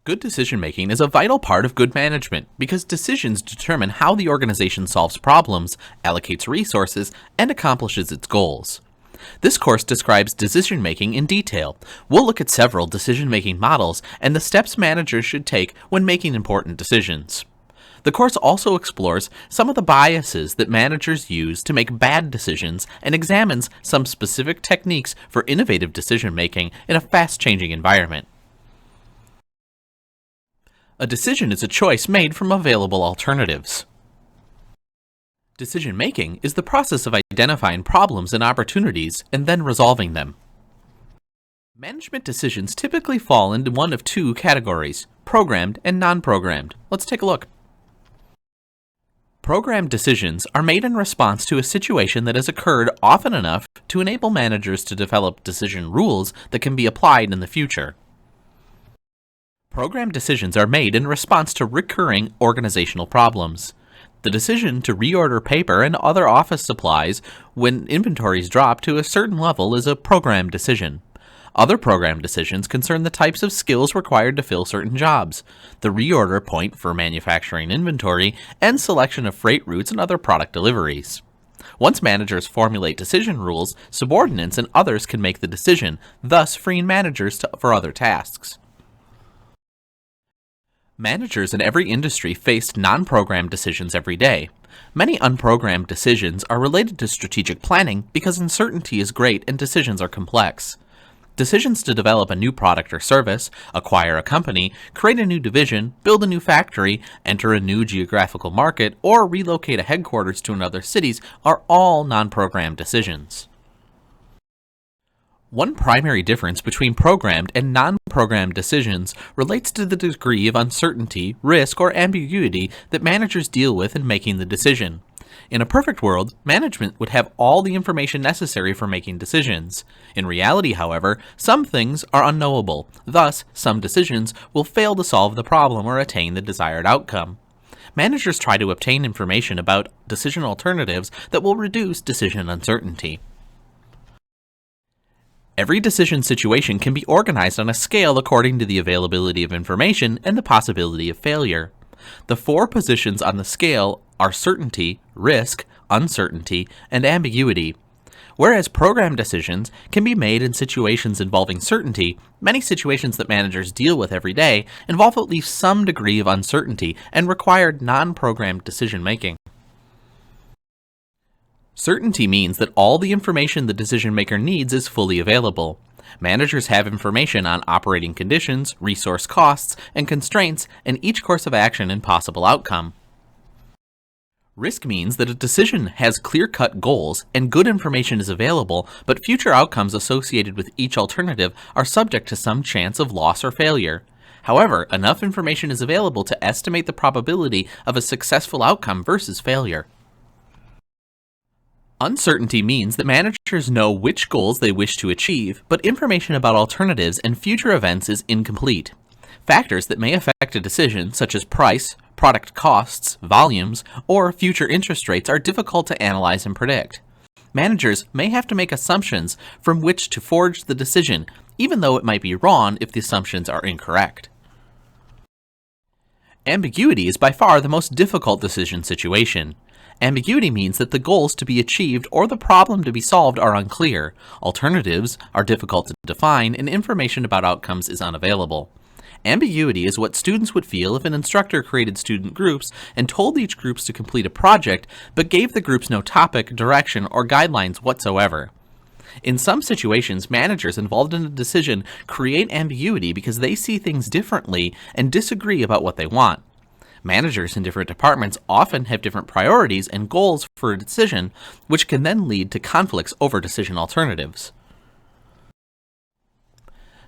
Good decision-making is a vital part of good management because decisions determine how the organization solves problems, allocates resources, and accomplishes its goals. This course describes decision-making in detail. We'll look at several decision-making models and the steps managers should take when making important decisions. The course also explores some of the biases that managers use to make bad decisions and examines some specific techniques for innovative decision-making in a fast-changing environment. A decision is a choice made from available alternatives. Decision-making is the process of identifying problems and opportunities and then resolving them. Management decisions typically fall into one of two categories, programmed and non-programmed. Let's take a look. Programmed decisions are made in response to a situation that has occurred often enough to enable managers to develop decision rules that can be applied in the future. Programmed decisions are made in response to recurring organizational problems. The decision to reorder paper and other office supplies when inventories drop to a certain level is a programmed decision. Other programmed decisions concern the types of skills required to fill certain jobs, the reorder point for manufacturing inventory, and selection of freight routes and other product deliveries. Once managers formulate decision rules, subordinates and others can make the decision, thus freeing managers for other tasks. Managers in every industry face non-programmed decisions every day. Many unprogrammed decisions are related to strategic planning because uncertainty is great and decisions are complex. Decisions to develop a new product or service, acquire a company, create a new division, build a new factory, enter a new geographical market, or relocate a headquarters to another city are all non-programmed decisions. One primary difference between programmed and non-programmed decisions relates to the degree of uncertainty, risk, or ambiguity that managers deal with in making the decision. In a perfect world, management would have all the information necessary for making decisions. In reality, however, some things are unknowable. Thus, some decisions will fail to solve the problem or attain the desired outcome. Managers try to obtain information about decision alternatives that will reduce decision uncertainty. Every decision situation can be organized on a scale according to the availability of information and the possibility of failure. The four positions on the scale are certainty, risk, uncertainty, and ambiguity. Whereas programmed decisions can be made in situations involving certainty, many situations that managers deal with every day involve at least some degree of uncertainty and require non-programmed decision-making. Certainty means that all the information the decision maker needs is fully available. Managers have information on operating conditions, resource costs, and constraints, and each course of action and possible outcome. Risk means that a decision has clear-cut goals and good information is available, but future outcomes associated with each alternative are subject to some chance of loss or failure. However, enough information is available to estimate the probability of a successful outcome versus failure. Uncertainty means that managers know which goals they wish to achieve, but information about alternatives and future events is incomplete. Factors that may affect a decision, such as price, product costs, volumes, or future interest rates, are difficult to analyze and predict. Managers may have to make assumptions from which to forge the decision, even though it might be wrong if the assumptions are incorrect. Ambiguity is by far the most difficult decision situation. Ambiguity means that the goals to be achieved or the problem to be solved are unclear, alternatives are difficult to define, and information about outcomes is unavailable. Ambiguity is what students would feel if an instructor created student groups and told each groups to complete a project, but gave the groups no topic, direction, or guidelines whatsoever. In some situations, managers involved in a decision create ambiguity because they see things differently and disagree about what they want. Managers in different departments often have different priorities and goals for a decision, which can then lead to conflicts over decision alternatives.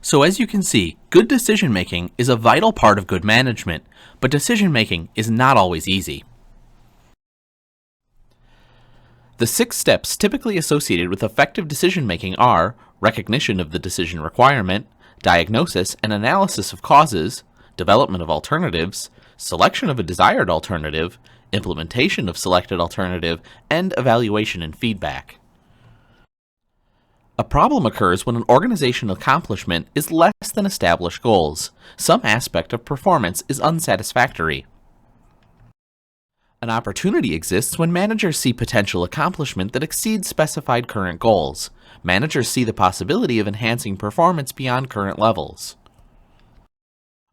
So as you can see, good decision-making is a vital part of good management, but decision-making is not always easy. The 6 steps typically associated with effective decision-making are recognition of the decision requirement, diagnosis and analysis of causes, development of alternatives, selection of a desired alternative, implementation of selected alternative, and evaluation and feedback. A problem occurs when an organizational accomplishment is less than established goals. Some aspect of performance is unsatisfactory. An opportunity exists when managers see potential accomplishment that exceeds specified current goals. Managers see the possibility of enhancing performance beyond current levels.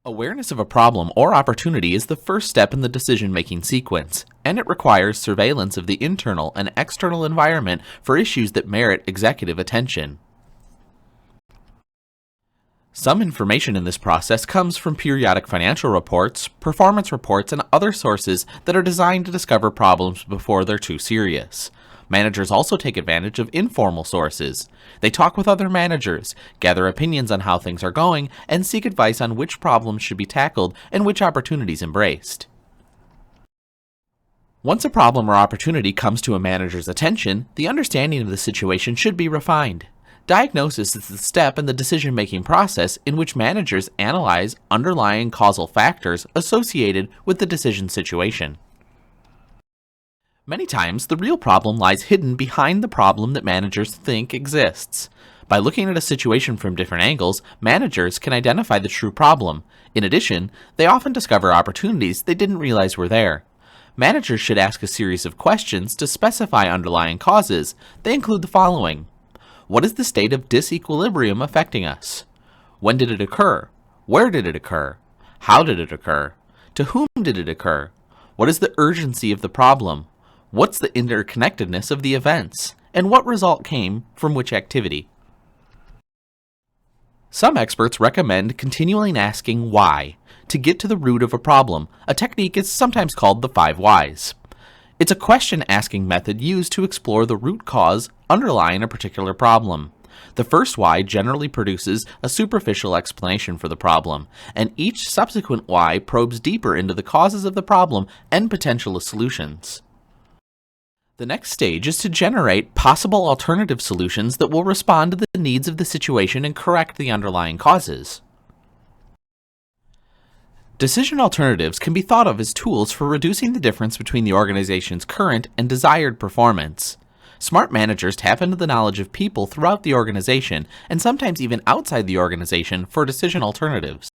Awareness of a problem or opportunity is the first step in the decision-making sequence, and it requires surveillance of the internal and external environment for issues that merit executive attention. Some information in this process comes from periodic financial reports, performance reports, and other sources that are designed to discover problems before they're too serious. Managers also take advantage of informal sources. They talk with other managers, gather opinions on how things are going, and seek advice on which problems should be tackled and which opportunities embraced. Once a problem or opportunity comes to a manager's attention, the understanding of the situation should be refined. Diagnosis is the step in the decision-making process in which managers analyze underlying causal factors associated with the decision situation. Many times, the real problem lies hidden behind the problem that managers think exists. By looking at a situation from different angles, managers can identify the true problem. In addition, they often discover opportunities they didn't realize were there. Managers should ask a series of questions to specify underlying causes. They include the following. What is the state of disequilibrium affecting us? When did it occur? Where did it occur? How did it occur? To whom did it occur? What is the urgency of the problem? What's the interconnectedness of the events? And what result came from which activity? Some experts recommend continually asking why to get to the root of a problem. A technique is sometimes called the 5 whys. It's a question-asking method used to explore the root cause underlying a particular problem. The first why generally produces a superficial explanation for the problem, and each subsequent why probes deeper into the causes of the problem and potential solutions. The next stage is to generate possible alternative solutions that will respond to the needs of the situation and correct the underlying causes. Decision alternatives can be thought of as tools for reducing the difference between the organization's current and desired performance. Smart managers tap into the knowledge of people throughout the organization, and sometimes even outside the organization, for decision alternatives.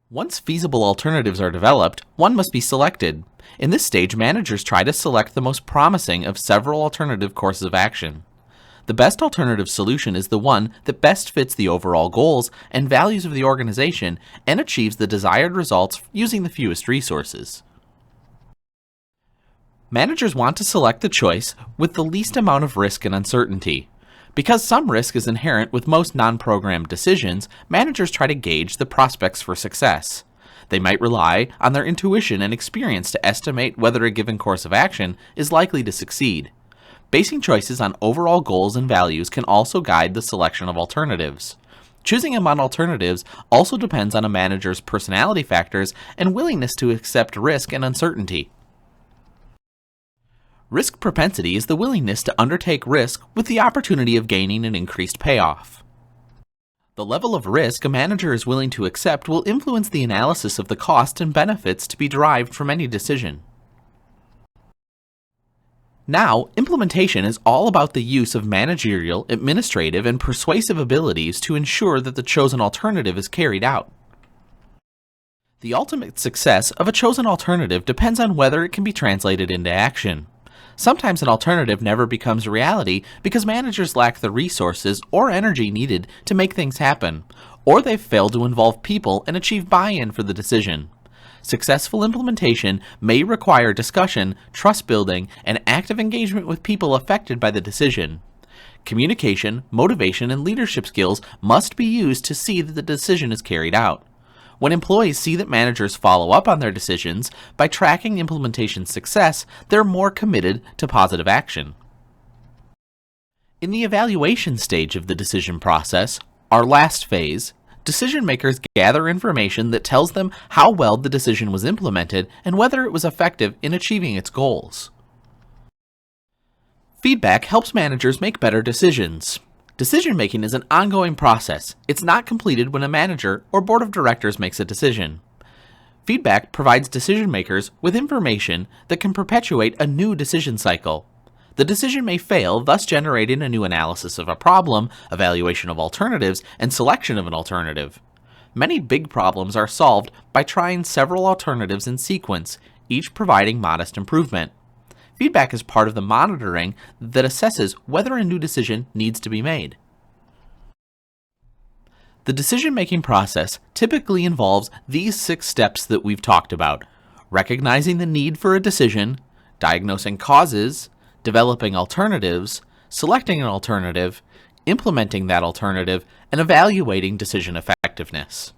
Once feasible alternatives are developed, one must be selected. In this stage, managers try to select the most promising of several alternative courses of action. The best alternative solution is the one that best fits the overall goals and values of the organization and achieves the desired results using the fewest resources. Managers want to select the choice with the least amount of risk and uncertainty. Because some risk is inherent with most non-programmed decisions, managers try to gauge the prospects for success. They might rely on their intuition and experience to estimate whether a given course of action is likely to succeed. Basing choices on overall goals and values can also guide the selection of alternatives. Choosing among alternatives also depends on a manager's personality factors and willingness to accept risk and uncertainty. Risk propensity is the willingness to undertake risk with the opportunity of gaining an increased payoff. The level of risk a manager is willing to accept will influence the analysis of the cost and benefits to be derived from any decision. Now, implementation is all about the use of managerial, administrative, and persuasive abilities to ensure that the chosen alternative is carried out. The ultimate success of a chosen alternative depends on whether it can be translated into action. Sometimes an alternative never becomes a reality because managers lack the resources or energy needed to make things happen, or they've failed to involve people and achieve buy-in for the decision. Successful implementation may require discussion, trust building, and active engagement with people affected by the decision. Communication, motivation, and leadership skills must be used to see that the decision is carried out. When employees see that managers follow up on their decisions by tracking implementation success, they're more committed to positive action. In the evaluation stage of the decision process, our last phase, decision makers gather information that tells them how well the decision was implemented and whether it was effective in achieving its goals. Feedback helps managers make better decisions. Decision-making is an ongoing process. It's not completed when a manager or board of directors makes a decision. Feedback provides decision-makers with information that can perpetuate a new decision cycle. The decision may fail, thus generating a new analysis of a problem, evaluation of alternatives, and selection of an alternative. Many big problems are solved by trying several alternatives in sequence, each providing modest improvement. Feedback is part of the monitoring that assesses whether a new decision needs to be made. The decision-making process typically involves these 6 steps that we've talked about: recognizing the need for a decision, diagnosing causes, developing alternatives, selecting an alternative, implementing that alternative, and evaluating decision effectiveness.